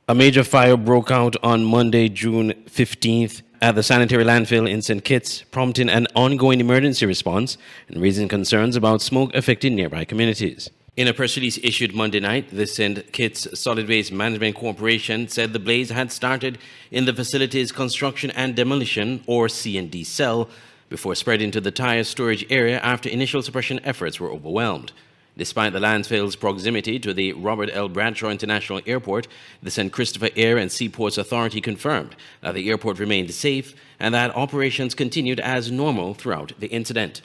A major fire broke out on Monday, June 15th at the sanitary landfill in St. Kitts, prompting an ongoing emergency response and raising concerns about smoke affecting nearby communities. In a press release issued Monday night, the St. Kitts Solid Waste Management Corporation said the blaze had started in the facility's construction and demolition, or C&D cell, before spreading to the tire storage area after initial suppression efforts were overwhelmed. Despite the landfill's proximity to the Robert L. Bradshaw International Airport, the St. Christopher Air and Seaports Authority confirmed that the airport remained safe and that operations continued as normal throughout the incident.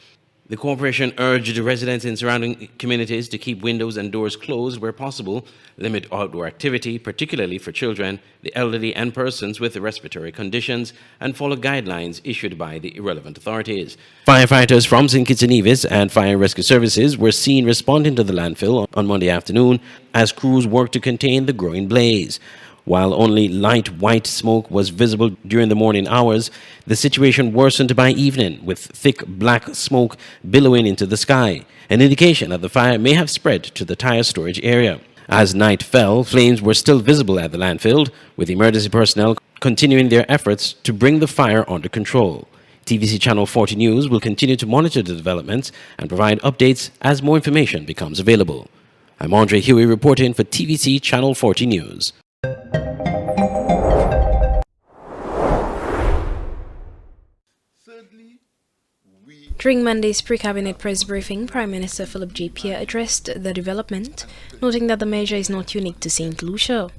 The corporation urged residents in surrounding communities to keep windows and doors closed where possible, limit outdoor activity, particularly for children, the elderly, and persons with respiratory conditions, and follow guidelines issued by the relevant authorities. Firefighters from St. Kitts and Nevis and Fire and Rescue Services were seen responding to the landfill on Monday afternoon as crews worked to contain the growing blaze. While only light white smoke was visible during the morning hours, the situation worsened by evening, with thick black smoke billowing into the sky, an indication that the fire may have spread to the tire storage area. As night fell, flames were still visible at the landfill, with emergency personnel continuing their efforts to bring the fire under control. TVC Channel 40 News will continue to monitor the developments and provide updates as more information becomes available. I'm Andre Huey reporting for TVC Channel 40 News. During Monday's pre-cabinet press briefing, Prime Minister Philip J. Pierre addressed the development, noting that the measure is not unique to St. Lucia.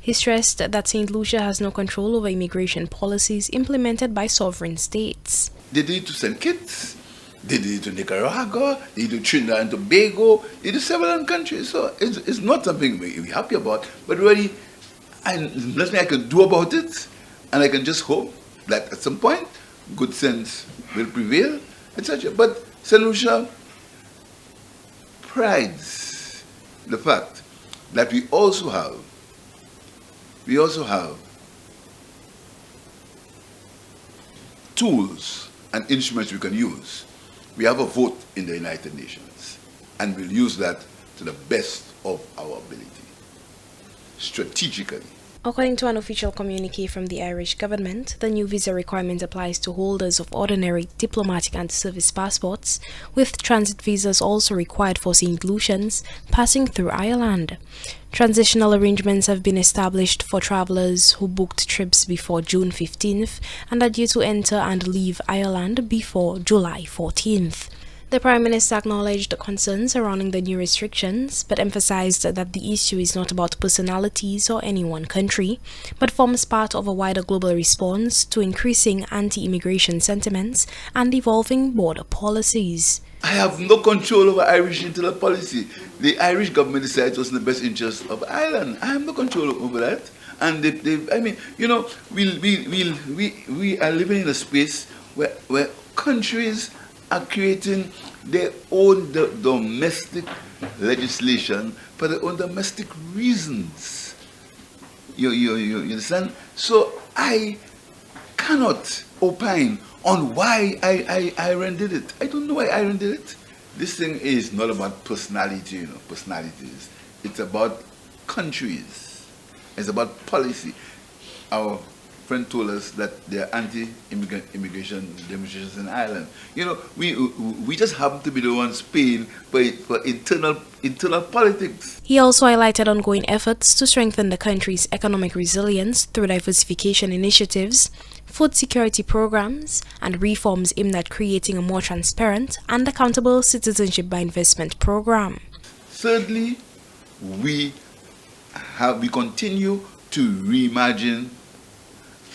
He stressed that St. Lucia has no control over immigration policies implemented by sovereign states. They did it to St. Kitts, they did it to Nicaragua, they did it to Trinidad and Tobago, they did several countries. So it's not something we're happy about, but really, there's nothing I can do about it, and I can just hope that at some point, good sense will prevail, etc. But St. Lucia prides the fact that we also have tools and instruments we can use. We have a vote in the United Nations, and we'll use that to the best of our ability, strategically. According to an official communique from the Irish government, the new visa requirement applies to holders of ordinary diplomatic and service passports, with transit visas also required for St. Lucians passing through Ireland. Transitional arrangements have been established for travelers who booked trips before June 15th and are due to enter and leave Ireland before July 14th. The Prime Minister acknowledged concerns surrounding the new restrictions, but emphasized that the issue is not about personalities or any one country, but forms part of a wider global response to increasing anti-immigration sentiments and evolving border policies. I have no control over Irish internal policy. The Irish government decides what's in the best interest of Ireland. I have no control over that. And we are living in a space where countries are creating their own domestic legislation for their own domestic reasons. You understand? So I cannot opine on why Iran did it. I don't know why Iran did it. This thing is not about personalities. It's about countries. It's about policy. Our friend told us that there are anti-immigration demonstrations in Ireland. We just happen to be the ones paying for internal politics. He also highlighted ongoing efforts to strengthen the country's economic resilience through diversification initiatives, food security programs, and reforms aimed at creating a more transparent and accountable citizenship by investment program. Thirdly, we continue to reimagine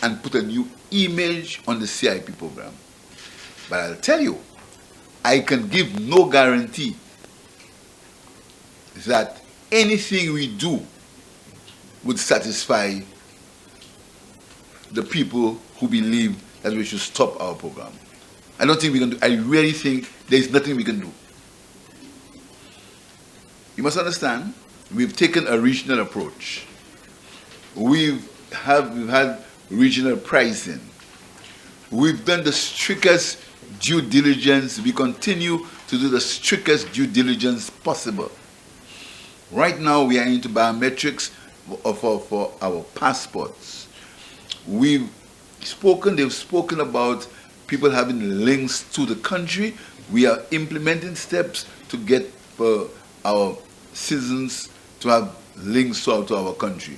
and put a new image on the CIP program. But I'll tell you, I can give no guarantee that anything we do would satisfy the people who believe that we should stop our program. I don't think we can do. I really think there's nothing we can do. You must understand, we've taken a regional approach. We've had regional pricing. We've done the strictest due diligence. We continue to do the strictest due diligence possible. Right now we are into biometrics. for our passports. They've spoken about people having links to the country. We are implementing steps to get our citizens to have links to our country.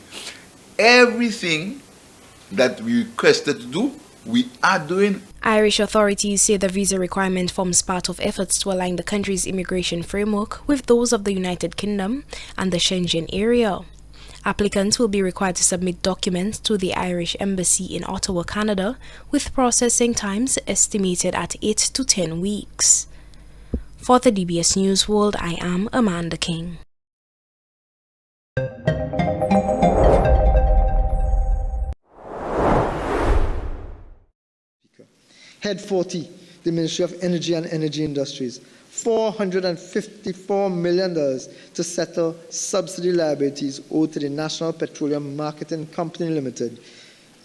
Everything that we requested to do, we are doing. Irish authorities say the visa requirement forms part of efforts to align the country's immigration framework with those of the United Kingdom and the Schengen area. Applicants will be required to submit documents to the Irish Embassy in Ottawa, Canada, with processing times estimated at 8 to 10 weeks. For the DBS News World, I am Amanda King. Head 40, the Ministry of Energy and Energy Industries, $454 million to settle subsidy liabilities owed to the National Petroleum Marketing Company Limited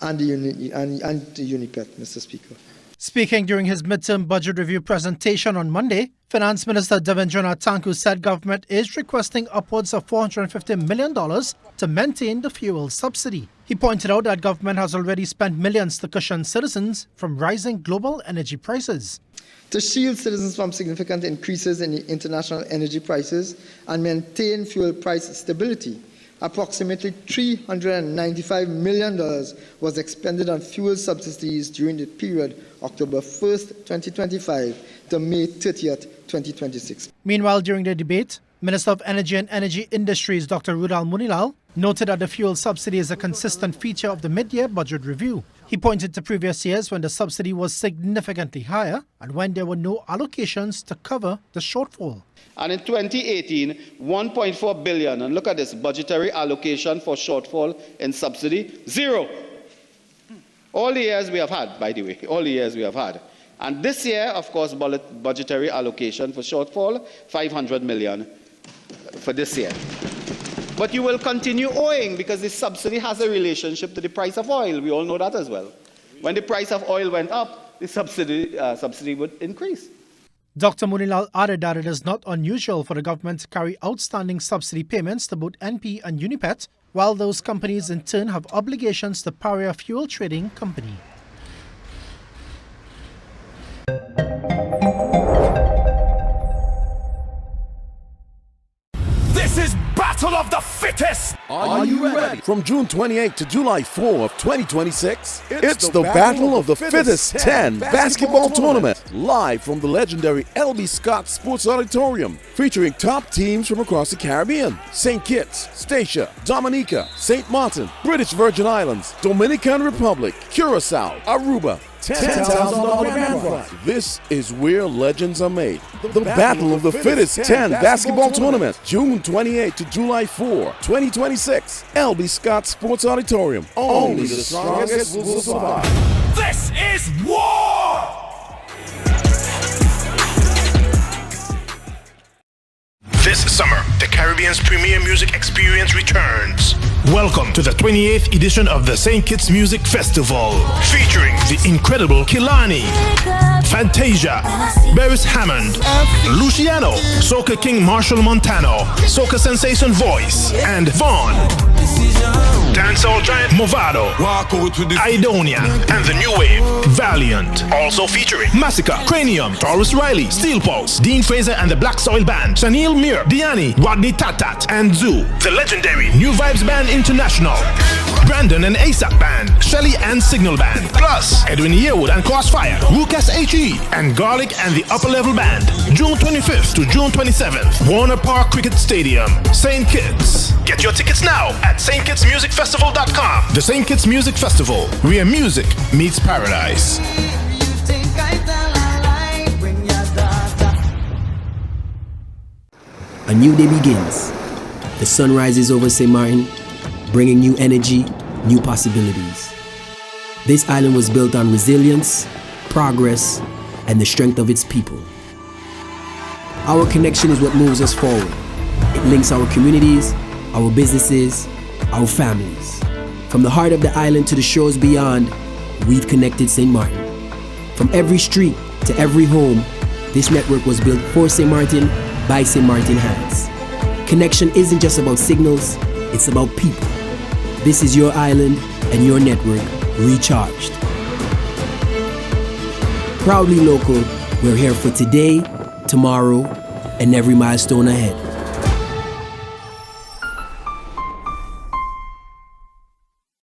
and the UNIPET, Mr. Speaker. Speaking during his midterm budget review presentation on Monday, Finance Minister Devendranath Tanku said government is requesting upwards of $450 million to maintain the fuel subsidy. He pointed out that government has already spent millions to cushion citizens from rising global energy prices. To shield citizens from significant increases in the international energy prices and maintain fuel price stability, approximately $395 million was expended on fuel subsidies during the period October 1st, 2025 to May 30th, 2026. Meanwhile, during the debate, Minister of Energy and Energy Industries Dr. Rudal Munilal noted that the fuel subsidy is a consistent feature of the mid-year budget review. He pointed to previous years when the subsidy was significantly higher and when there were no allocations to cover the shortfall. And in 2018, $1.4 billion, and look at this, budgetary allocation for shortfall in subsidy, zero. All the years we have had, by the way, all the years we have had. And this year, of course, budgetary allocation for shortfall, $500 million for this year. But you will continue owing because the subsidy has a relationship to the price of oil. We all know that as well. When the price of oil went up, the subsidy would increase. Dr. Munilal added that it is not unusual for the government to carry outstanding subsidy payments to both NP and UNIPET, while those companies in turn have obligations to Paria Fuel Trading Company. This is Battle of the Fittest! Are you ready? From June 28 to July 4 of 2026, it's the Battle of the Fittest 10 basketball tournament, live from the legendary L.B. Scott Sports Auditorium, featuring top teams from across the Caribbean: St. Kitts, Statia, Dominica, St. Martin, British Virgin Islands, Dominican Republic, Curacao, Aruba. $10,000 grand prize. This is where legends are made. The Battle of the Fittest 10 basketball tournament, June 28 to July 4, 2026. L.B. Scott Sports Auditorium. Only the strongest will survive. This is war! This summer, the Caribbean's premier music experience returns. Welcome to the 28th edition of the St. Kitts Music Festival, featuring the incredible Kilani, Fantasia, Beres Hammond, Luciano, Soca King Marshall Montano, Soca Sensation Voice, and Vaughn. Dancehall giant Movado, Idonia, and the new wave, Valiant. Also featuring Massacre, Cranium, Taurus Riley, Steel Pulse, Dean Fraser and the Black Soil Band, Shanil Mir, Diani, Rodney Tatat, and Zoo. The legendary New Vibes Band International, Brandon and ASAP Band, Shelly and Signal Band, plus Edwin Yearwood and Crossfire, Lucas H.E., and Garlic and the Upper Level Band. June 25th to June 27th, Warner Park Cricket Stadium, St. Kitts. Get your tickets now at stkittsmusicfestival.com. The St. Kitts Music Festival, where music meets paradise. A new day begins. The sun rises over St. Martin, bringing new energy, new possibilities. This island was built on resilience, progress, and the strength of its people. Our connection is what moves us forward. It links our communities, our businesses, our families. From the heart of the island to the shores beyond, we've connected St. Martin. From every street to every home, this network was built for St. Martin by St. Martin hands. Connection isn't just about signals, it's about people. This is your island and your network recharged. Proudly local, we're here for today, tomorrow, and every milestone ahead.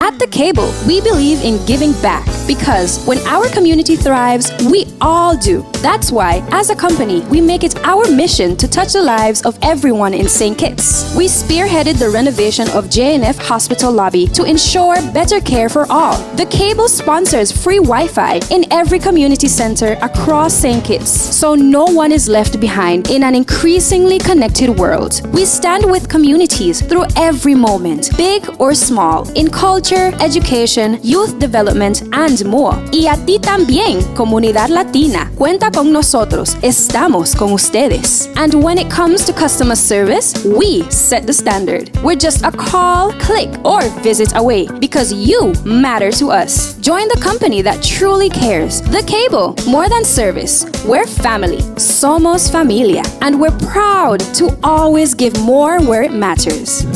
At The Cable, we believe in giving back because when our community thrives, we all do. That's why, as a company, we make it our mission to touch the lives of everyone in St. Kitts. We spearheaded the renovation of JNF Hospital lobby to ensure better care for all. The Cable sponsors free Wi-Fi in every community center across St. Kitts, so no one is left behind in an increasingly connected world. We stand with communities through every moment, big or small, in culture, education, youth development, and more. Y a ti también, comunidad latina. Cuenta con nosotros. Estamos con ustedes. And when it comes to customer service, we set the standard. We're just a call, click, or visit away because you matter to us. Join the company that truly cares. The Cable. More than service. We're family. Somos familia. And we're proud to always give more where it matters.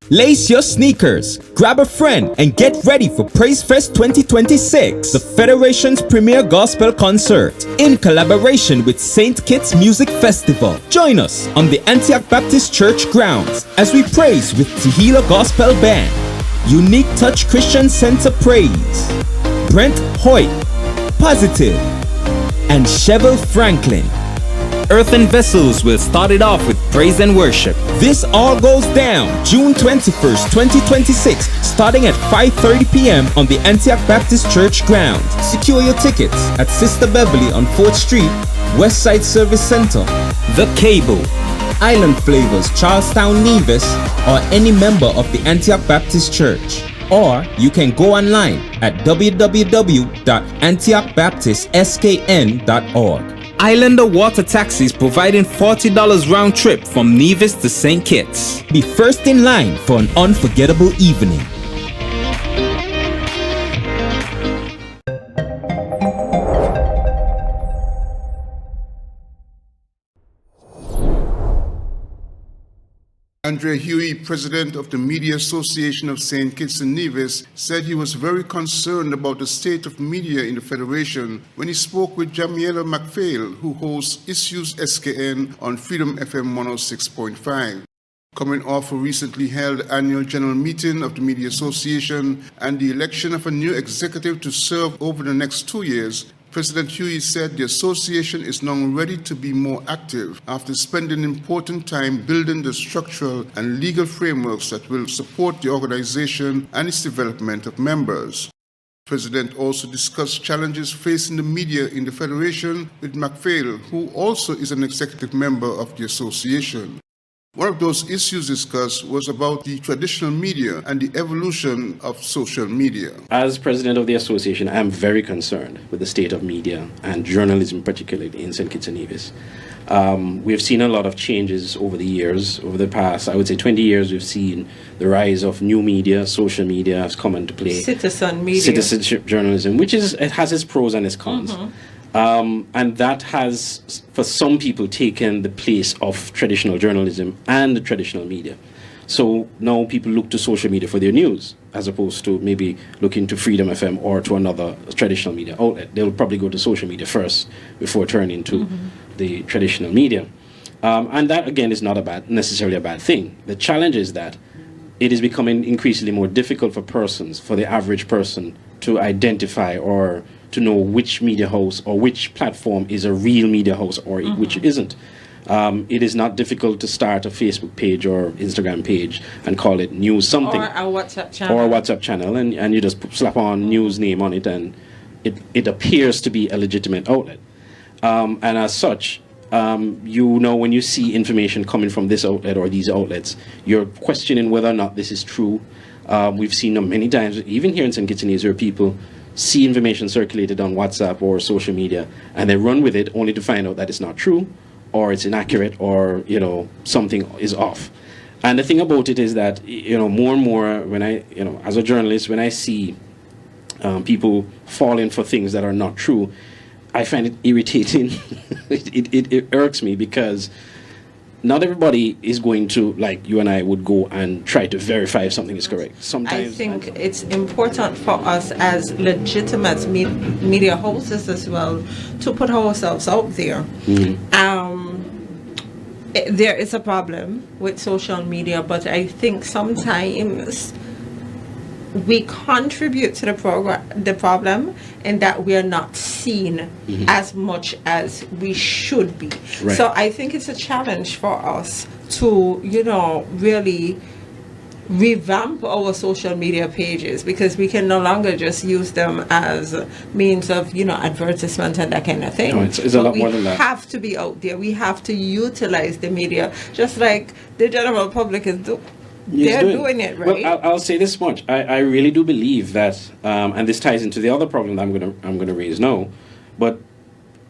Lace your sneakers, grab a friend, and get ready for Praise Fest 2026, the Federation's premier gospel concert, in collaboration with St. Kitts Music Festival. Join us on the Antioch Baptist Church grounds as we praise with Tehillah Gospel Band, Unique Touch Christian Center Praise, Brent Hoyt, Positive, and Chevel Franklin. Earthen Vessels will start it off with praise and worship. This all goes down June 21st, 2026, starting at 5:30 p.m. on the Antioch Baptist Church grounds. Secure your tickets at Sister Beverly on 4th Street, Westside Service Center. The Cable, Island Flavors, Charlestown Nevis, or any member of the Antioch Baptist Church. Or you can go online at www.antiochbaptistskn.org. Islander Water Taxis providing $40 round trip from Nevis to St. Kitts. Be first in line for an unforgettable evening. Andre Huey, president of the Media Association of St. Kitts and Nevis, said he was very concerned about the state of media in the Federation when he spoke with Jamiela McPhail, who hosts Issues SKN on Freedom FM 106.5. Coming off a recently held annual general meeting of the Media Association and the election of a new executive to serve over the next 2 years, President Huey said the association is now ready to be more active after spending important time building the structural and legal frameworks that will support the organization and its development of members. The President also discussed challenges facing the media in the Federation with McPhail, who also is an executive member of the association. One of those issues discussed was about the traditional media and the evolution of social media. As president of the association, I am very concerned with the state of media and journalism, particularly in St. Kitts and Nevis. We've seen a lot of changes over the years. Over the past, I would say 20 years, we've seen the rise of new media, social media has come into play. Citizen media. Citizenship journalism, which it has its pros and its cons. Mm-hmm. And that has, for some people, taken the place of traditional journalism and the traditional media. So now people look to social media for their news, as opposed to maybe looking to Freedom FM or to another traditional media outlet. They'll probably go to social media first before turning to the traditional media. And that, again, is not necessarily a bad thing. The challenge is that it is becoming increasingly more difficult for the average person to identify or to know which media house or which platform is a real media house or which isn't. It is not difficult to start a Facebook page or Instagram page and call it news something. Or a WhatsApp channel. And you just slap on news name on it and it appears to be a legitimate outlet. And as such, when you see information coming from this outlet or these outlets, you're questioning whether or not this is true. We've seen them many times, even here in St. Kitts and Nevis, where people see information circulated on WhatsApp or social media, and they run with it only to find out that it's not true, or it's inaccurate, or something is off. And the thing about it is that more and more, when as a journalist, when I see people falling for things that are not true, I find it irritating. it irks me because not everybody is going to, like you and I would go and try to verify if something is correct. Sometimes I think it's important for us as legitimate media houses as well to put ourselves out there. There is a problem with social media, but I think sometimes we contribute to the problem in that we are not seen as much as we should be. Right. So I think it's a challenge for us to, really revamp our social media pages, because we can no longer just use them as means of, advertisement and that kind of thing. No, it's a lot more than that. We have to be out there. We have to utilize the media, just like the general public is They're doing it, right? Well, I'll say this much: I really do believe that, and this ties into the other problem that I'm gonna raise now. But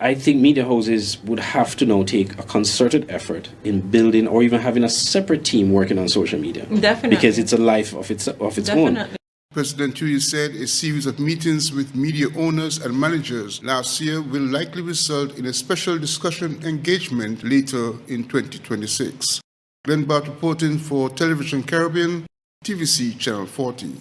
I think media houses would have to now take a concerted effort in building or even having a separate team working on social media. Definitely, because it's a life of its own. President Tui said a series of meetings with media owners and managers last year will likely result in a special discussion engagement later in 2026. Glenn Bart reporting for Television Caribbean, TVC Channel 40.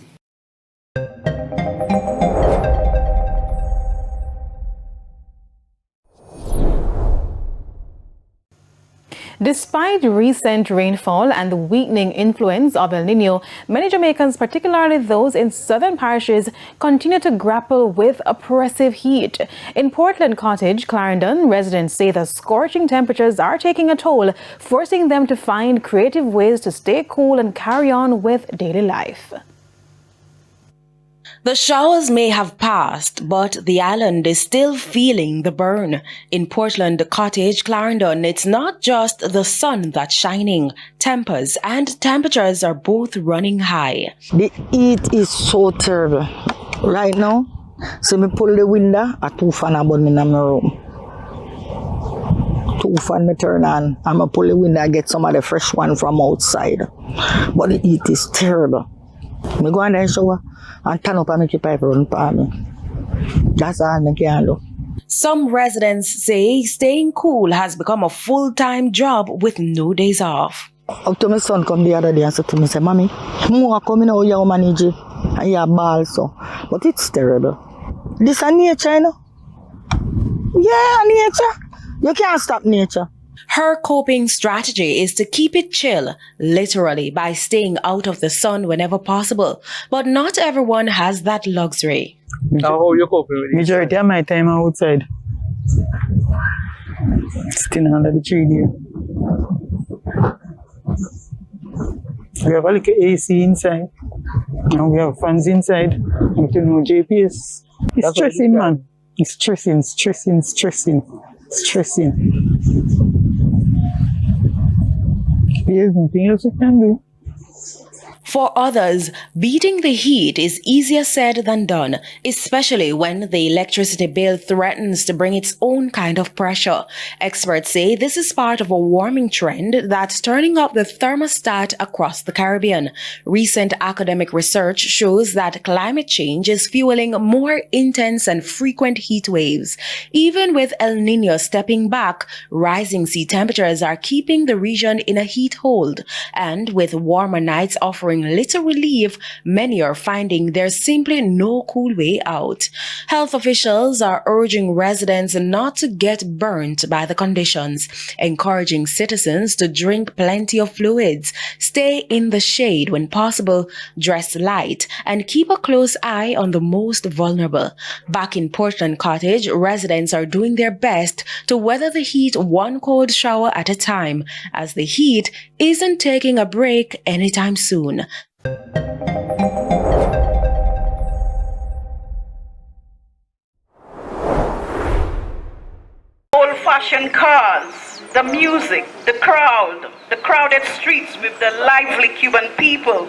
Despite recent rainfall and the weakening influence of El Nino, many Jamaicans, particularly those in southern parishes, continue to grapple with oppressive heat. In Portland Cottage, Clarendon, residents say the scorching temperatures are taking a toll, forcing them to find creative ways to stay cool and carry on with daily life. The showers may have passed, but the island is still feeling the burn. In Portland Cottage, Clarendon, it's not just the sun that's shining. Tempers and temperatures are both running high. The heat is so terrible. Right now, so me pull the window, a 2 fan about me in my room. 2 fan me turn on, and I pull the window, I get some of the fresh one from outside. But the heat is terrible. Me go in the shower and turn up and make the pipe run for me. That's all I can do. Some residents say staying cool has become a full-time job with no days off. Up to my son come the other day and said to me, say, Mommy, more coming out here manage it. And you ball so. But it's terrible. This is nature, you know? Yeah, nature. You can't stop nature. Her coping strategy is to keep it chill, literally by staying out of the sun whenever possible. But not everyone has that luxury. How you coping with it? Majority of my time outside. Sitting under the tree there. We have a little AC inside. And we have fans inside. And no GPS. It's stressing, man. It's stressing. There's nothing else you can do. For others, beating the heat is easier said than done, especially when the electricity bill threatens to bring its own kind of pressure. Experts say this is part of a warming trend that's turning up the thermostat across the Caribbean. Recent academic research shows that climate change is fueling more intense and frequent heat waves. Even with El Nino stepping back, rising sea temperatures are keeping the region in a heat hold. And with warmer nights offering little relief, many are finding there's simply no cool way out. Health officials are urging residents not to get burnt by the conditions, encouraging citizens to drink plenty of fluids, stay in the shade when possible, dress light, and keep a close eye on the most vulnerable. Back in Portland Cottage, residents are doing their best to weather the heat one cold shower at a time, as the heat isn't taking a break anytime soon. Old-fashioned cars, the music, the crowded streets with the lively Cuban people.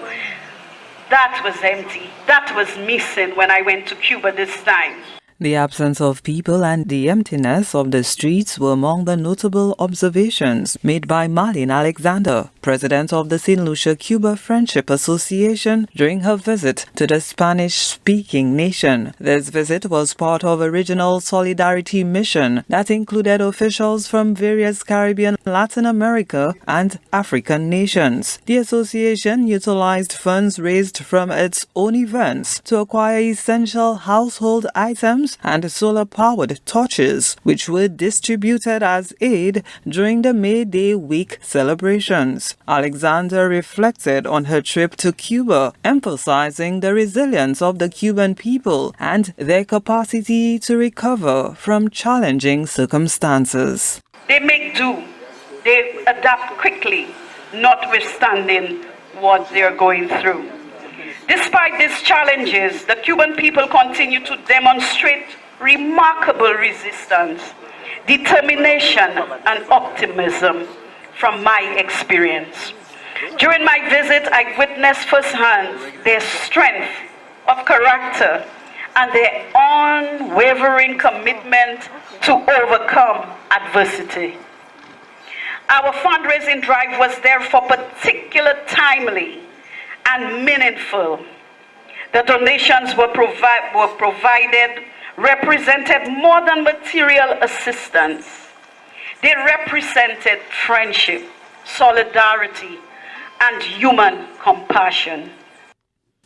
That was empty. That was missing when I went to Cuba this time. The absence of people and the emptiness of the streets were among the notable observations made by Marlene Alexander, president of the St. Lucia Cuba Friendship Association, during her visit to the Spanish-speaking nation. This visit was part of a regional solidarity mission that included officials from various Caribbean, Latin America, and African nations. The association utilized funds raised from its own events to acquire essential household items and solar-powered torches, which were distributed as aid during the May Day week celebrations. Alexander reflected on her trip to Cuba, emphasizing the resilience of the Cuban people and their capacity to recover from challenging circumstances. They make do. They adapt quickly, notwithstanding what they're going through. Despite these challenges, the Cuban people continue to demonstrate remarkable resistance, determination, and optimism from my experience. During my visit, I witnessed firsthand their strength of character and their unwavering commitment to overcome adversity. Our fundraising drive was therefore particularly timely and meaningful. The donations were provided represented more than material assistance. They represented friendship, solidarity, and human compassion.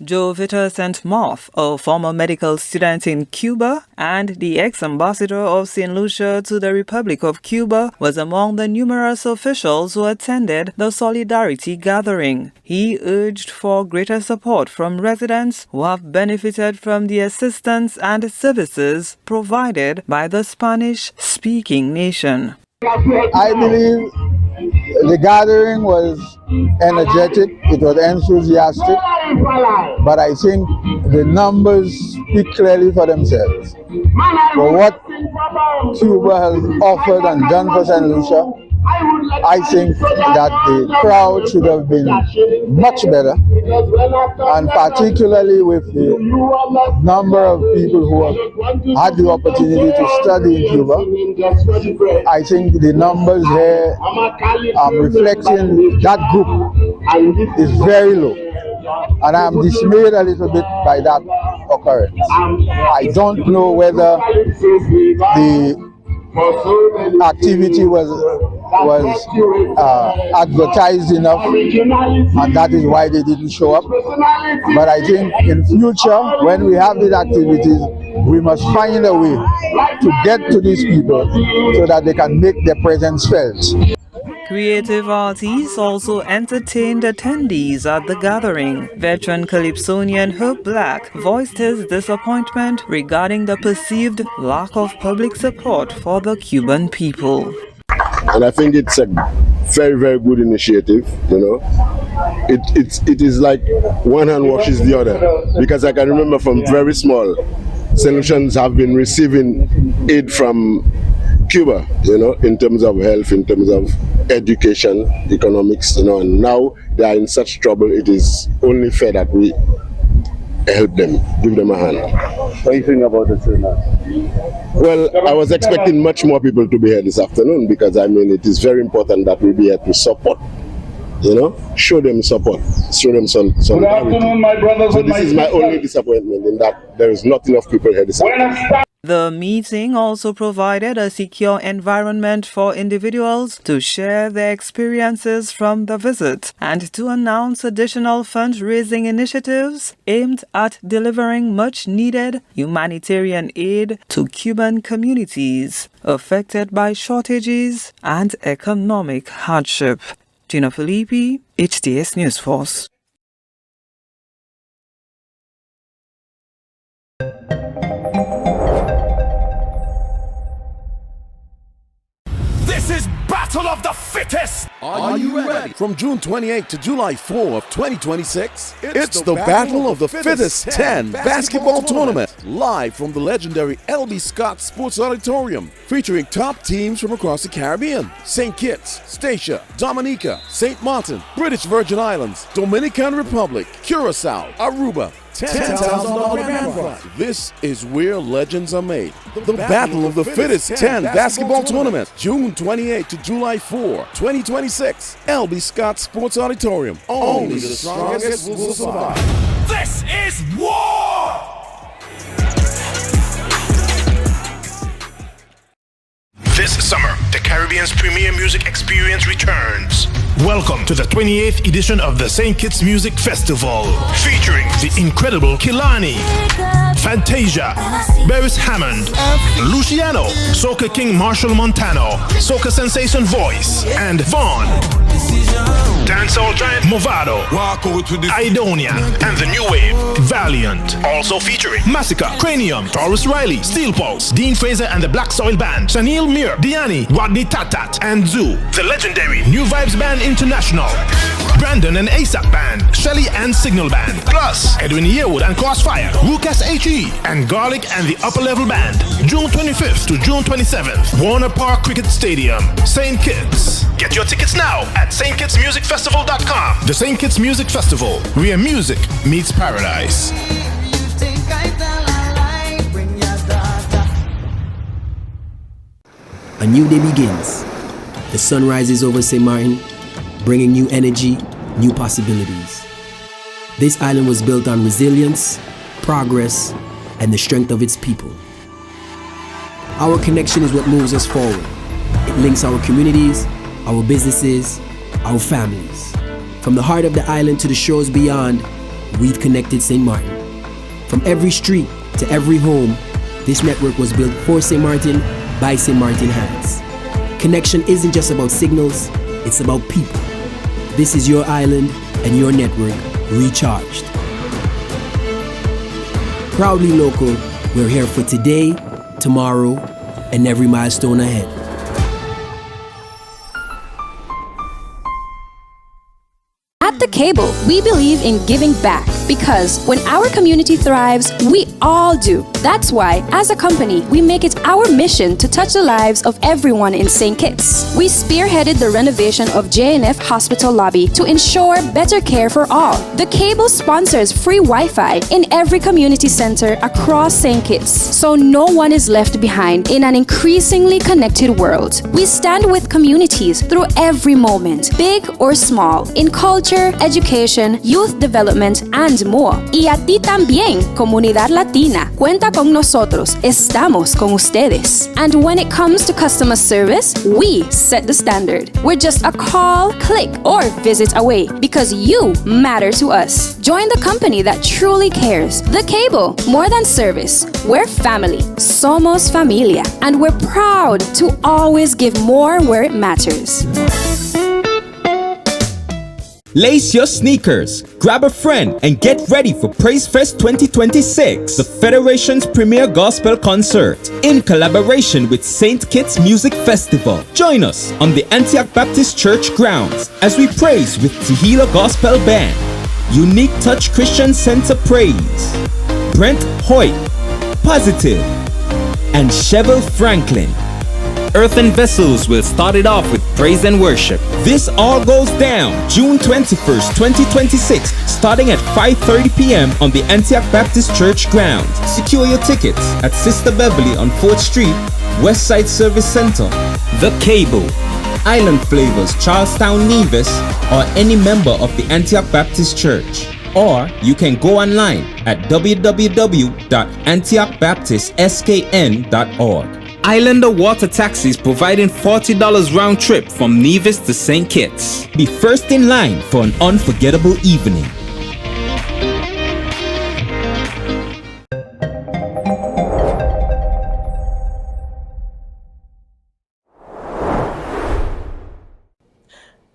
Jovita St. Marth, a former medical student in Cuba and the ex-ambassador of St. Lucia to the Republic of Cuba, was among the numerous officials who attended the Solidarity gathering. He urged for greater support from residents who have benefited from the assistance and services provided by the Spanish-speaking nation. I believe the gathering was energetic, it was enthusiastic, but I think the numbers speak clearly for themselves. For what Cuba has offered and done for St. Lucia, I think that the crowd should have been much better, and particularly with the number of people who have had the opportunity to study in Cuba. I think the numbers here reflecting that group is very low, and I am dismayed a little bit by that occurrence. I don't know whether the activity was advertised enough, and that is why they didn't show up. But I think in future, when we have these activities, we must find a way to get to these people so that they can make their presence felt. Creative artists also entertained attendees at the gathering. Veteran calypsonian Herb Black voiced his disappointment regarding the perceived lack of public support for the Cuban people. And I think it's a very, very good initiative, you know. It is like one hand washes the other, because I can remember from very small, solutions have been receiving aid from Cuba, you know, in terms of health, in terms of education, economics, you know, and now they are in such trouble, it is only fair that we help them, give them a hand. What do you think about the turnout? Well, I was expecting much more people to be here this afternoon, because I mean, it is very important that we be here to support, you know, show them support, show them solidarity. Good afternoon, my brothers so and this my is my sisters. only disappointment, in that there is not enough people here this afternoon. The meeting also provided a secure environment for individuals to share their experiences from the visit and to announce additional fundraising initiatives aimed at delivering much-needed humanitarian aid to Cuban communities affected by shortages and economic hardship. Gina Filippi, HTS News Force. This is Battle of the Fittest! Are you ready? From June 28 to July 4 of 2026, it's the Battle of the Fittest 10 basketball tournament, live from the legendary L.B. Scott Sports Auditorium, featuring top teams from across the Caribbean: St. Kitts, Statia, Dominica, St. Martin, British Virgin Islands, Dominican Republic, Curacao, Aruba, $10,000 grand prize. This is where legends are made. The Battle of the Fittest 10 Basketball Tournament, June 28 to July 4, 2026. LB Scott Sports Auditorium. Only the strongest will survive. This is war! This summer, the Caribbean's premier music experience returns. Welcome to the 28th edition of the St. Kitts Music Festival, featuring the incredible Kilani, Fantasia, Beres Hammond, Luciano, Soca King Marshall Montano, Soca Sensation Voice, and Vaughn. Dancehall giant Movado, Idonia, and the new wave, Valiant. Also featuring Massacre, Cranium, Taurus Riley, Steel Pulse, Dean Fraser and the Black Soil Band, Shanil Mir, Diani, Rodney Tatat, and Zoo. The legendary New Vibes Band International, Brandon and ASAP Band, Shelly and Signal Band, plus Edwin Yearwood and Crossfire, Lucas HE, and Garlic and the Upper Level Band. June 25th to June 27th, Warner Park Cricket Stadium, St. Kitts. Get your tickets now at stkittsmusicfestival.com. The St. Kitts Music Festival, where music meets paradise. A new day begins. The sun rises over St. Martin, bringing new energy, new possibilities. This island was built on resilience, progress, and the strength of its people. Our connection is what moves us forward. It links our communities, our businesses, our families. From the heart of the island to the shores beyond, we've connected St. Martin. From every street to every home, this network was built for St. Martin by St. Martin hands. Connection isn't just about signals, it's about people. This is your island and your network recharged. Proudly local, we're here for today, tomorrow, and every milestone ahead. At The Cable, we believe in giving back because when our community thrives, we all do. That's why, as a company, we make it our mission to touch the lives of everyone in St. Kitts. We spearheaded the renovation of JNF Hospital lobby to ensure better care for all. The Cable sponsors free Wi-Fi in every community center across St. Kitts, so no one is left behind in an increasingly connected world. We stand with communities through every moment, big or small, in culture, education, youth development, and more. Y a ti también, comunidad latina, cuenta con nosotros, estamos con ustedes. And when it comes to customer service, we set the standard. We're just a call, click, or visit away because you matter to us. Join the company that truly cares. The Cable, more than service. We're family. Somos familia. And we're proud to always give more where it matters. Lace your sneakers, grab a friend, and get ready for Praise Fest 2026, the Federation's premier gospel concert, in collaboration with St. Kitts Music Festival. Join us on the Antioch Baptist Church grounds as we praise with Tehillah Gospel Band, Unique Touch Christian Center Praise, Brent Hoyt, Positive, and Chevel Franklin. Earthen Vessels will start it off with praise and worship. This all goes down June 21st, 2026, starting at 5:30 p.m. on the Antioch Baptist Church grounds. Secure your tickets at Sister Beverly on 4th Street, Westside Service Center. The Cable, Island Flavors, Charlestown Nevis, or any member of the Antioch Baptist Church. Or you can go online at www.antiochbaptistskn.org. Islander Water Taxis providing $40 round trip from Nevis to St. Kitts. Be first in line for an unforgettable evening.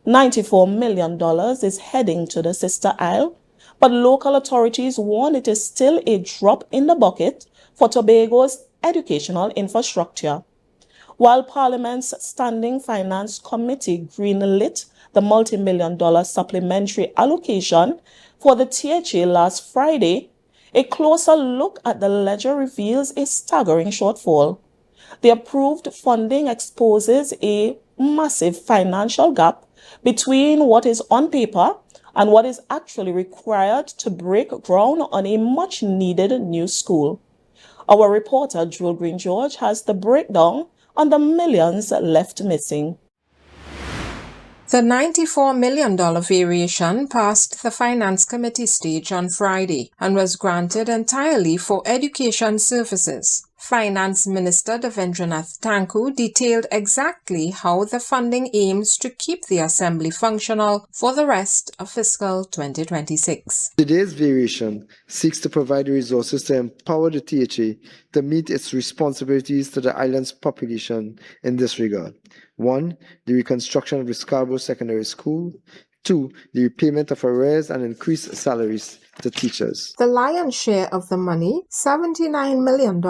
$94 million is heading to the Sister Isle, but local authorities warn it is still a drop in the bucket for Tobago's educational infrastructure. While Parliament's Standing Finance Committee greenlit the multi-million-dollar supplementary allocation for the THA last Friday, a closer look at the ledger reveals a staggering shortfall. The approved funding exposes a massive financial gap between what is on paper and what is actually required to break ground on a much-needed new school. Our reporter, Jewel Green George, has the breakdown on the millions left missing. The $94 million variation passed the Finance Committee stage on Friday and was granted entirely for education services. Finance Minister Devendranath Tanku detailed exactly how the funding aims to keep the Assembly functional for the rest of fiscal 2026. Today's variation seeks to provide resources to empower the THA to meet its responsibilities to the island's population in this regard. 1. The reconstruction of the Scarborough Secondary School. 2. The repayment of arrears and increased salaries to teachers. The lion's share of the money, $79 million,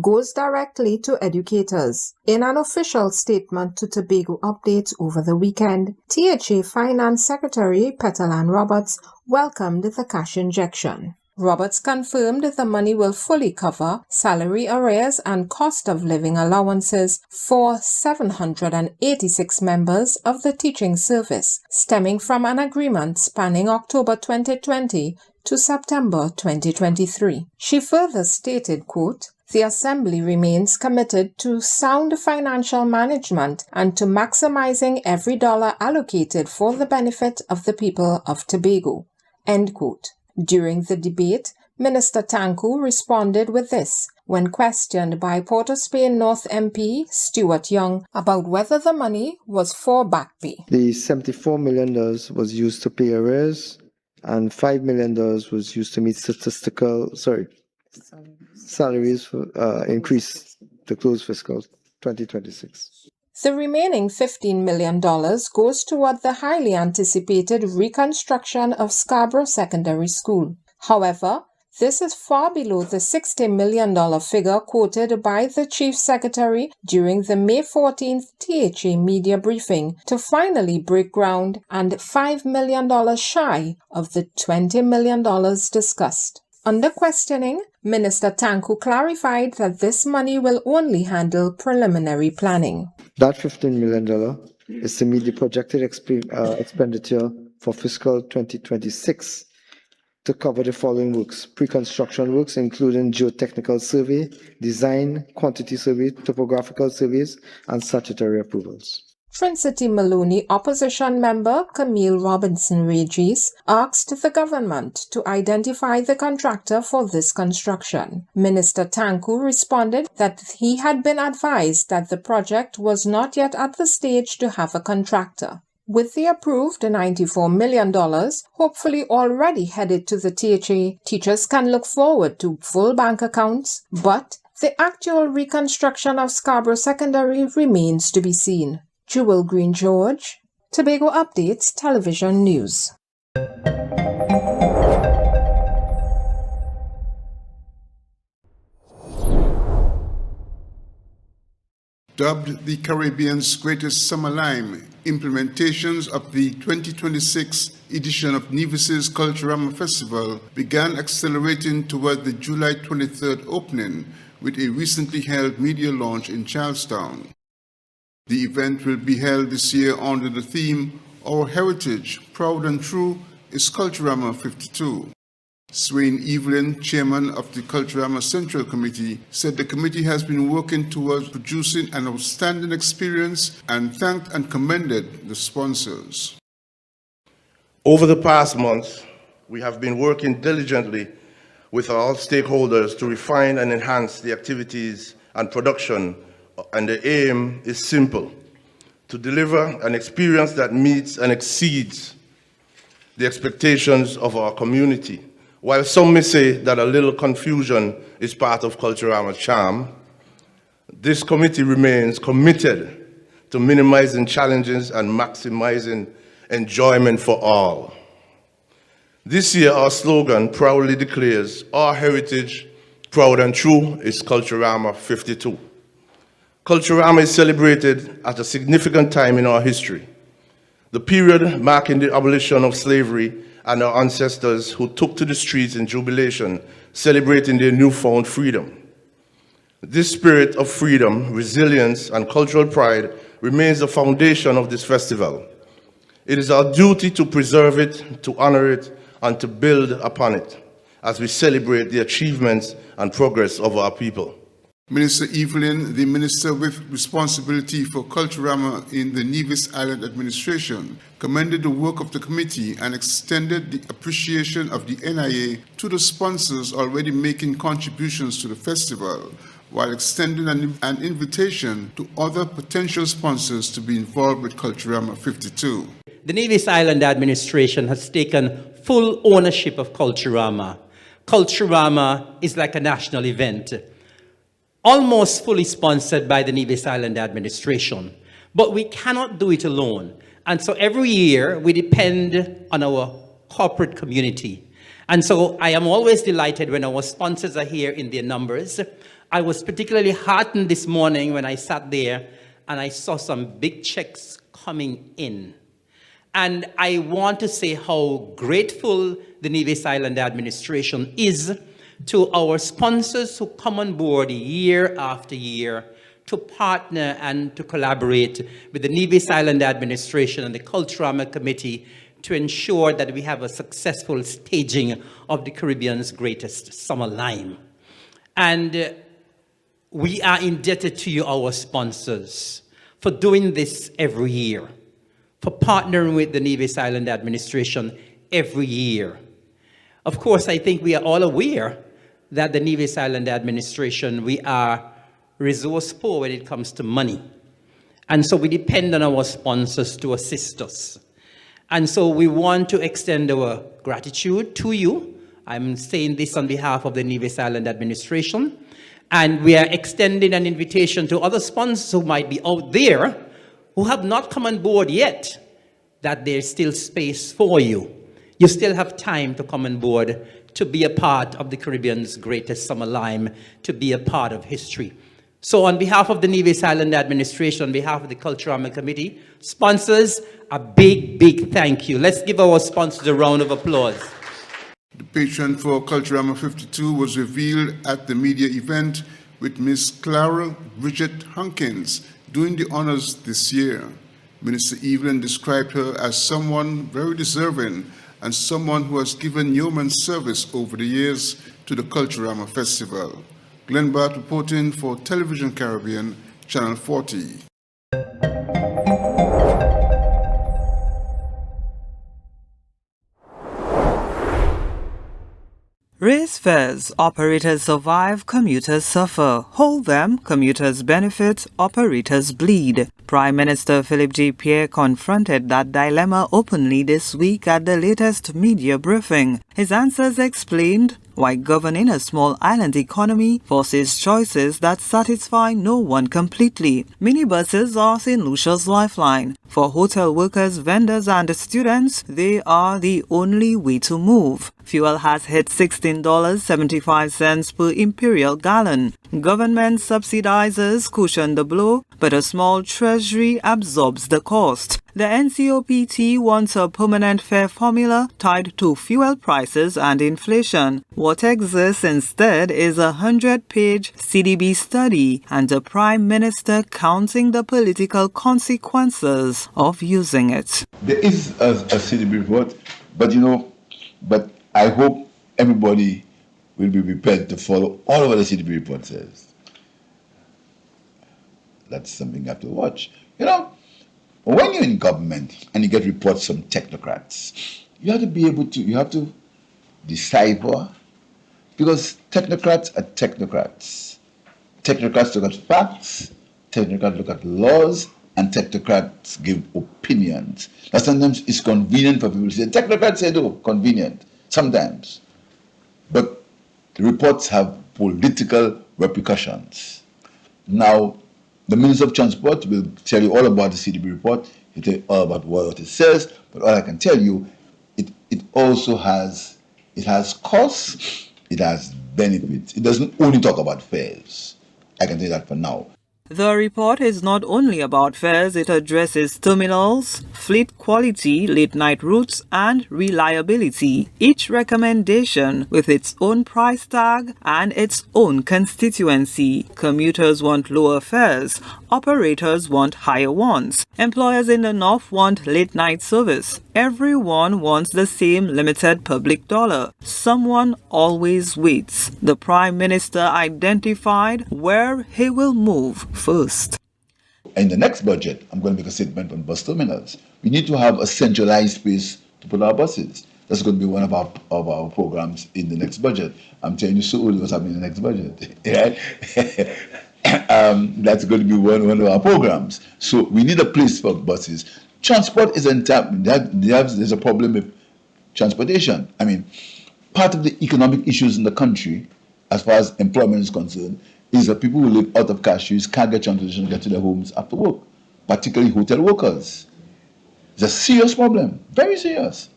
goes directly to educators. In an official statement to Tobago Updates over the weekend, THA Finance Secretary Petalyn Roberts welcomed the cash injection. Roberts confirmed the money will fully cover salary arrears and cost of living allowances for 786 members of the teaching service, stemming from an agreement spanning October 2020 to September 2023. She further stated, quote, "The Assembly remains committed to sound financial management and to maximizing every dollar allocated for the benefit of the people of Tobago." End quote. During the debate, Minister Tanku responded with this when questioned by Port of Spain North MP Stuart Young about whether the money was for back pay. The $74 million was used to pay arrears, and $5 million was used to meet salaries for increase to close fiscal 2026. The remaining $15 million goes toward the highly anticipated reconstruction of Scarborough Secondary School. However, this is far below the $60 million figure quoted by the Chief Secretary during the May 14th THA media briefing to finally break ground, and $5 million shy of the $20 million discussed. Under questioning, Minister Tanku clarified that this money will only handle preliminary planning. That $15 million is to meet the projected expenditure for fiscal 2026 to cover the following works: pre-construction works including geotechnical survey, design, quantity survey, topographical surveys, and statutory approvals. Trinity Maloney opposition member Camille Robinson Regis asked the government to identify the contractor for this construction. Minister Tanku responded that he had been advised that the project was not yet at the stage to have a contractor. With the approved $94 million hopefully already headed to the THA, teachers can look forward to full bank accounts, but the actual reconstruction of Scarborough Secondary remains to be seen. Jewel Green George, Tobago Updates Television News. Dubbed the Caribbean's greatest summer lime, implementations of the 2026 edition of Nevis's Culturama Festival began accelerating toward the July 23rd opening with a recently held media launch in Charlestown. The event will be held this year under the theme, Our Heritage, Proud and True, is Culturama 52. Swain Evelyn, chairman of the Culturama Central Committee, said the committee has been working towards producing an outstanding experience and thanked and commended the sponsors. Over the past months, we have been working diligently with all stakeholders to refine and enhance the activities and production, and the aim is simple: to deliver an experience that meets and exceeds the expectations of our community. While some may say that a little confusion is part of Culturama's charm, this committee remains committed to minimizing challenges and maximizing enjoyment for all. This year, our slogan proudly declares, Our Heritage, Proud and True, is Culturama 52. Culturama is celebrated at a significant time in our history, the period marking the abolition of slavery and our ancestors who took to the streets in jubilation, celebrating their newfound freedom. This spirit of freedom, resilience, and cultural pride remains the foundation of this festival. It is our duty to preserve it, to honor it, and to build upon it as we celebrate the achievements and progress of our people. Minister Evelyn, the minister with responsibility for Culturama in the Nevis Island administration, commended the work of the committee and extended the appreciation of the NIA to the sponsors already making contributions to the festival, while extending an invitation to other potential sponsors to be involved with Culturama 52. The Nevis Island administration has taken full ownership of Culturama. Culturama is like a national event, almost fully sponsored by the Nevis Island administration. But we cannot do it alone. And so every year we depend on our corporate community. And so I am always delighted when our sponsors are here in their numbers. I was particularly heartened this morning when I sat there and I saw some big checks coming in. And I want to say how grateful the Nevis Island administration is to our sponsors who come on board year after year to partner and to collaborate with the Nevis Island administration and the Culturama Committee to ensure that we have a successful staging of the Caribbean's greatest summer lime. And we are indebted to you, our sponsors, for doing this every year, for partnering with the Nevis Island administration every year. Of course, I think we are all aware that the Nevis Island administration, we are resource poor when it comes to money. And so we depend on our sponsors to assist us. And so we want to extend our gratitude to you. I'm saying this on behalf of the Nevis Island administration. And we are extending an invitation to other sponsors who might be out there who have not come on board yet, that there's still space for you. You still have time to come on board to be a part of the Caribbean's greatest summer lime, to be a part of history. So on behalf of the Nevis Island administration, on behalf of the Culturama Committee, sponsors, a big, big thank you. Let's give our sponsors a round of applause. The patron for Culturama 52 was revealed at the media event with Miss Clara Bridget Hunkins doing the honors this year. Minister Evelyn described her as someone very deserving and someone who has given yeoman service over the years to the Culturama Festival. Glenn Bart reporting for Television Caribbean, Channel 40. Raise fares, operators survive, commuters suffer. Hold them, commuters benefit, operators bleed. Prime Minister Philip J. Pierre confronted that dilemma openly this week at the latest media briefing. His answers explained why governing a small island economy forces choices that satisfy no one completely. Minibuses are St. Lucia's lifeline. For hotel workers, vendors and students, they are the only way to move. Fuel has hit $16.75 per imperial gallon. Government subsidizers cushion the blow, but a small treasury absorbs the cost. The NCOPT wants a permanent fare formula tied to fuel prices and inflation. What exists instead is a 100-page CDB study and a Prime Minister counting the political consequences of using it. There is a CDB report, but I hope everybody will be prepared to follow all of what the CDB report says. That's something you have to watch. When you're in government and you get reports from technocrats, you have to be able to, you have to decipher, because technocrats are technocrats. Technocrats look at facts, technocrats look at laws, and technocrats give opinions. Now sometimes it's convenient for people to say, technocrats say, no, convenient, sometimes. But the reports have political repercussions. Now, the Minister of Transport will tell you all about the CDB report. He'll tell you all about what it says. But all I can tell you, it also has costs, it has benefits. It doesn't only talk about fares. I can tell you that for now. The report is not only about fares, it addresses terminals, fleet quality, late-night routes, and reliability. Each recommendation with its own price tag and its own constituency. Commuters want lower fares. Operators want higher ones. Employers in the north want late-night service. Everyone wants the same limited public dollar. Someone always waits. The Prime Minister identified where he will move first. In the next budget, I'm going to make a statement on bus terminals. We need to have a centralized space to put our buses. That's going to be one of our programs in the next budget. I'm telling you so early what's happening in the next budget. Right? That's going to be one of our programs. So we need a place for buses. Transport is there's a problem with transportation. I mean, part of the economic issues in the country, as far as employment is concerned, is that people who live out of cashews can't get transportation to get to their homes after work, particularly hotel workers. It's a serious problem, very serious.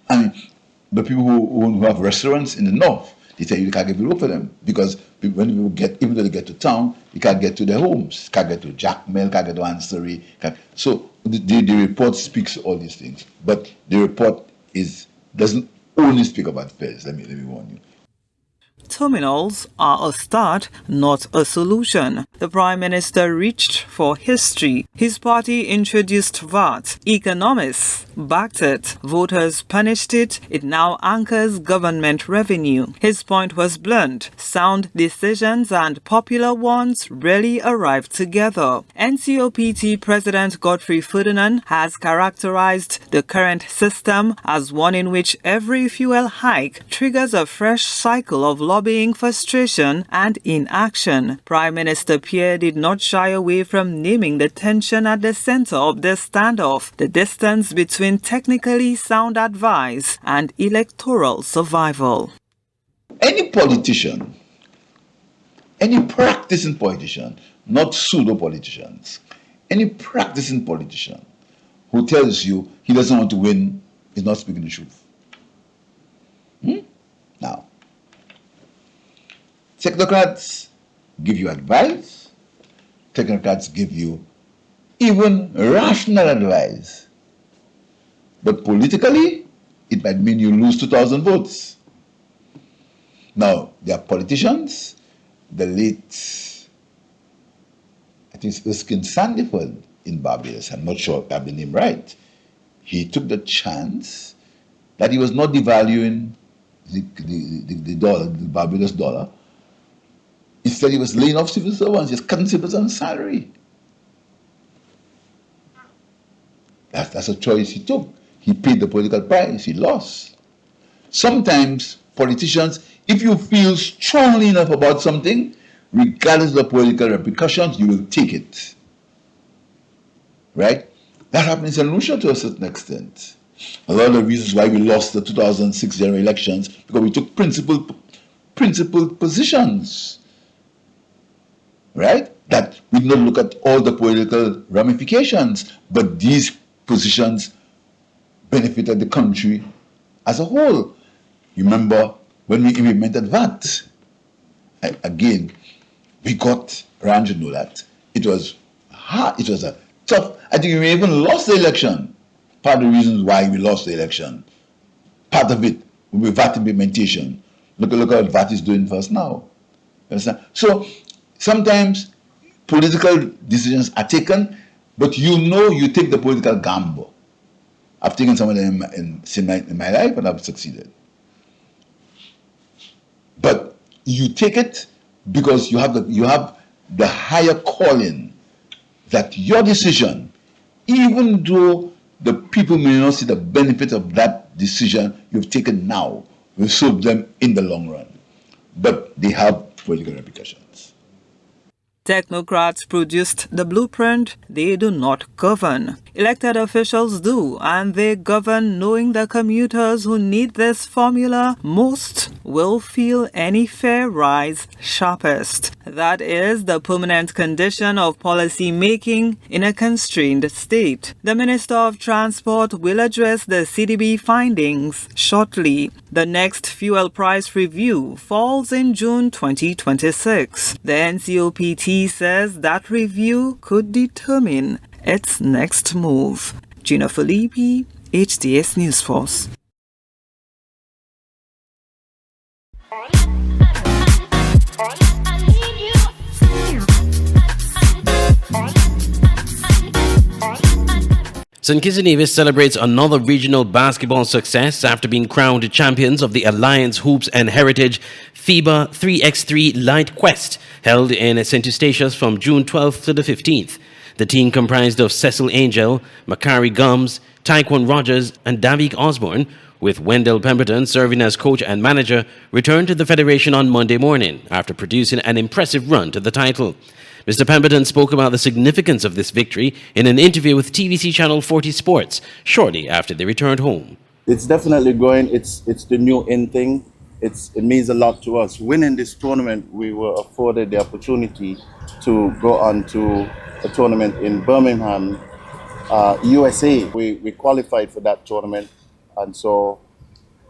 I mean, the people who have restaurants in the north, they tell you can't get work for them because when people get, even though they get to town, they can't get to their homes, can't get to Jackmel, can't get to Anstory. So the report speaks to all these things, but the report doesn't only speak about fares. Let me warn you. Terminals are a start, not a solution. The Prime Minister reached for history. His party introduced VAT. Economists backed it. Voters punished it. It now anchors government revenue. His point was blunt. Sound decisions and popular ones rarely arrive together. NCOPT President Godfrey Ferdinand has characterized the current system as one in which every fuel hike triggers a fresh cycle of lobbying, frustration, and inaction. Prime Minister Pierre did not shy away from naming the tension at the center of the standoff, the distance between technically sound advice and electoral survival. Any politician, any practicing politician, not pseudo-politicians, any practicing politician who tells you he doesn't want to win is not speaking the truth. Now, technocrats give you advice. Technocrats give you even rational advice. But politically, it might mean you lose 2,000 votes. Now, there are politicians, the late, I think it's Erskine Sandiford in Barbados, I'm not sure if I have the name right. He took the chance that he was not devaluing the dollar, the Barbados dollar. Instead, he was laying off civil servants, just cutting civil servants' salary. That's a choice he took. He paid the political price, he lost. Sometimes politicians, if you feel strongly enough about something, regardless of the political repercussions, you will take it. Right? That happens in Lucia to a certain extent. A lot of the reasons why we lost the 2006 general elections, because we took principled positions. Right? That we did not look at all the political ramifications, but these positions benefited the country as a whole. You remember when we implemented VAT? Again, we got, Rand should know that, it was hard, it was a tough, I think we even lost the election. Part of the reasons why we lost the election. Part of it will be VAT implementation. Look at what VAT is doing for us now. Understand? So sometimes political decisions are taken, but you know you take the political gamble. I've taken some of them in my life and I've succeeded. But you take it because you have the higher calling that your decision, even though the people may not see the benefit of that decision you've taken now, will serve them in the long run. But they have political repercussions. Technocrats produced the blueprint, they do not govern. Elected officials do, and they govern knowing the commuters who need this formula most will feel any fare rise sharpest. That is the permanent condition of policy making in a constrained state. The Minister of Transport will address the CDB findings shortly. The next fuel price review falls in June 2026. The NCOPT says that review could determine its next move. Gina Filippi, HDS News Force. St. Kitts and Nevis celebrates another regional basketball success after being crowned champions of the Alliance Hoops and Heritage FIBA 3x3 Light Quest, held in St. Eustatius from June 12th to the 15th. The team comprised of Cecil Angel, Macari Gums, Taekwon Rogers, and Davik Osborne, with Wendell Pemberton serving as coach and manager, returned to the Federation on Monday morning after producing an impressive run to the title. Mr. Pemberton spoke about the significance of this victory in an interview with TVC Channel 40 Sports shortly after they returned home. It's definitely growing. It's the new in thing. It means a lot to us. Winning this tournament, we were afforded the opportunity to go on to a tournament in Birmingham, USA. We qualified for that tournament, and so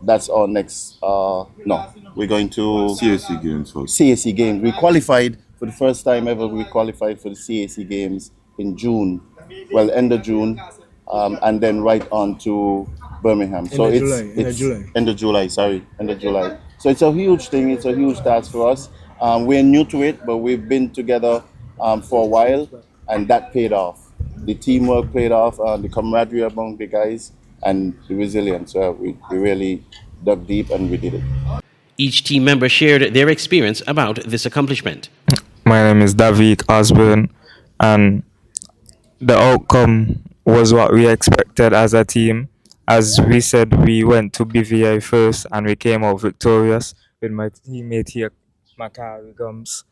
that's our next. We're going to CAC Games. CAC Games. We qualified for the first time ever. We qualified for the CAC Games in June, end of June, and then right on to Birmingham. So it's end of July. So it's a huge thing. It's a huge task for us. We're new to it, but we've been together for a while, and that paid off. The teamwork paid off, the camaraderie among the guys, and the resilience. We really dug deep and we did it. Each team member shared their experience about this accomplishment. My name is Davik Osborne, and the outcome was what we expected as a team. As we said, we went to BVI first and we came out victorious with my teammate here, Macari Gums.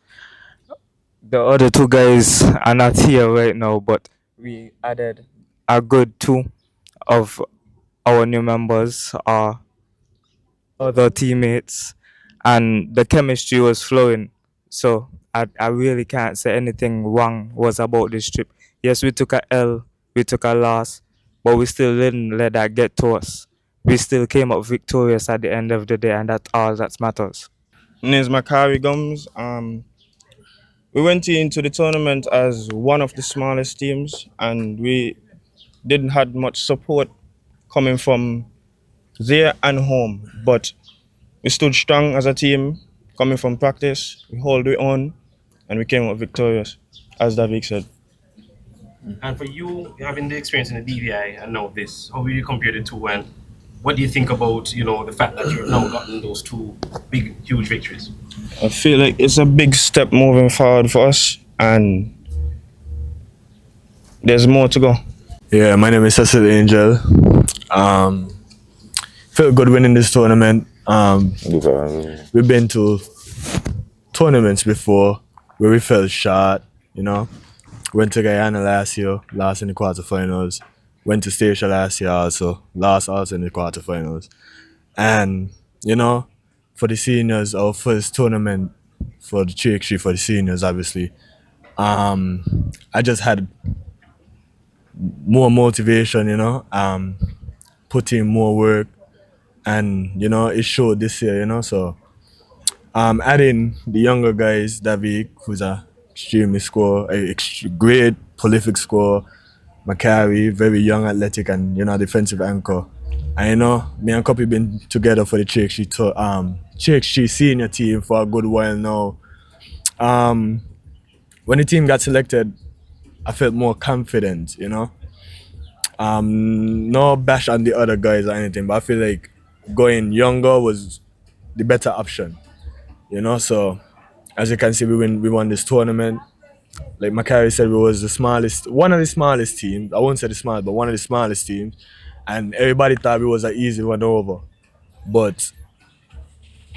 The other two guys are not here right now, but we added a good two of our new members, our other teammates, and the chemistry was flowing. So I really can't say anything wrong was about this trip. Yes, we took a L, we took a loss, but we still didn't let that get to us. We still came up victorious at the end of the day, and that's all that matters. My name is Macari Gums. We went into the tournament as one of the smallest teams, and we didn't have much support coming from there and home, but we stood strong as a team. Coming from practice, we hold our own, and we came out victorious, as Davik said. And for you, having the experience in the BVI and now this, how will you compare the two, and what do you think about, the fact that you've now gotten those two big, huge victories? I feel like it's a big step moving forward for us, and there's more to go. Yeah, my name is Cecil Angel. Felt good winning this tournament. We've been to tournaments before where we fell short, Went to Guyana last year, lost in the quarterfinals. Went to Statia last year also, lost also in the quarterfinals. And, for the seniors, our first tournament for the THC for the seniors, obviously, I just had more motivation, put in more work, and it showed this year, so adding the younger guys, Davik, who's a great prolific scorer, Macari, very young, athletic, and defensive anchor. And me and Kopi been together for the THC senior team for a good while now. When the team got selected, I felt more confident, No bash on the other guys or anything, but I feel like going younger was the better option, So as you can see, we won this tournament. Like Macari said, we was one of the smallest teams. I won't say the smallest, but one of the smallest teams. And everybody thought it was an easy one over. But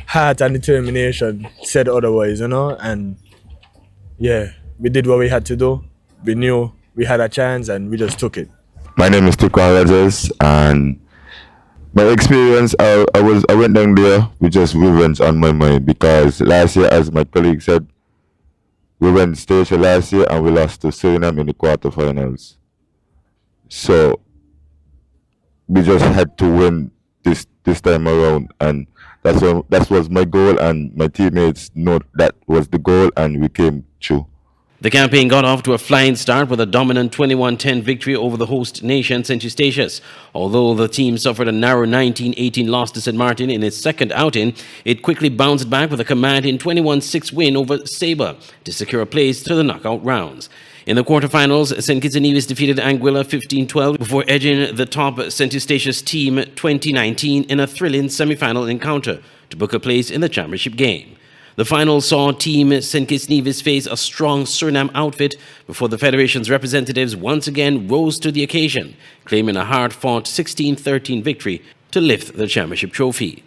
heart and determination said otherwise, And yeah, we did what we had to do. We knew we had a chance and we just took it. My name is Tikwan Rogers, and My experience, I went down there with just revenge on my mind because last year, as my colleague said, we went stage last year and we lost to Suriname in the quarterfinals. So we just had to win this time around, and that was my goal, and my teammates know that was the goal, and we came through. The campaign got off to a flying start with a dominant 21-10 victory over the host nation, St. Eustatius. Although the team suffered a narrow 19-18 loss to St. Martin in its second outing, it quickly bounced back with a commanding 21-6 win over Sabre to secure a place to the knockout rounds. In the quarterfinals, St. Kitts and Nevis defeated Anguilla 15-12 before edging the top St. Eustatius team 2019 in a thrilling semi-final encounter to book a place in the championship game. The final saw Team St. Kitts Nevis face a strong Suriname outfit before the Federation's representatives once again rose to the occasion, claiming a hard-fought 16-13 victory to lift the championship trophy.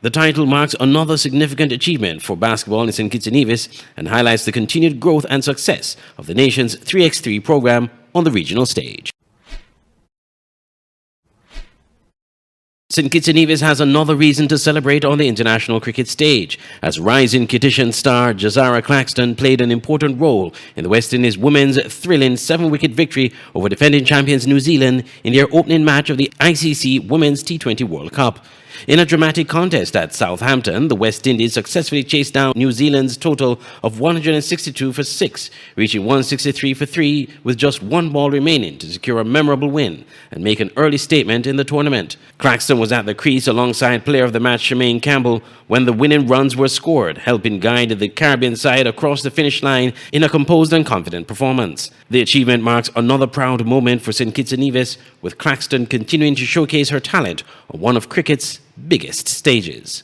The title marks another significant achievement for basketball in St. Kitts and Nevis and highlights the continued growth and success of the nation's 3x3 program on the regional stage. St. Kitts and Nevis has another reason to celebrate on the international cricket stage, as rising Kittitian star Jazara Claxton played an important role in the West Indies women's thrilling 7-wicket victory over defending champions New Zealand in their opening match of the ICC Women's T20 World Cup. In a dramatic contest at Southampton, the West Indies successfully chased down New Zealand's total of 162 for 6, reaching 163 for 3 with just one ball remaining to secure a memorable win and make an early statement in the tournament. Claxton was at the crease alongside player of the match Shemaine Campbell when the winning runs were scored, helping guide the Caribbean side across the finish line in a composed and confident performance. The achievement marks another proud moment for St. Kitts and Nevis, with Claxton continuing to showcase her talent on one of cricket's biggest stages.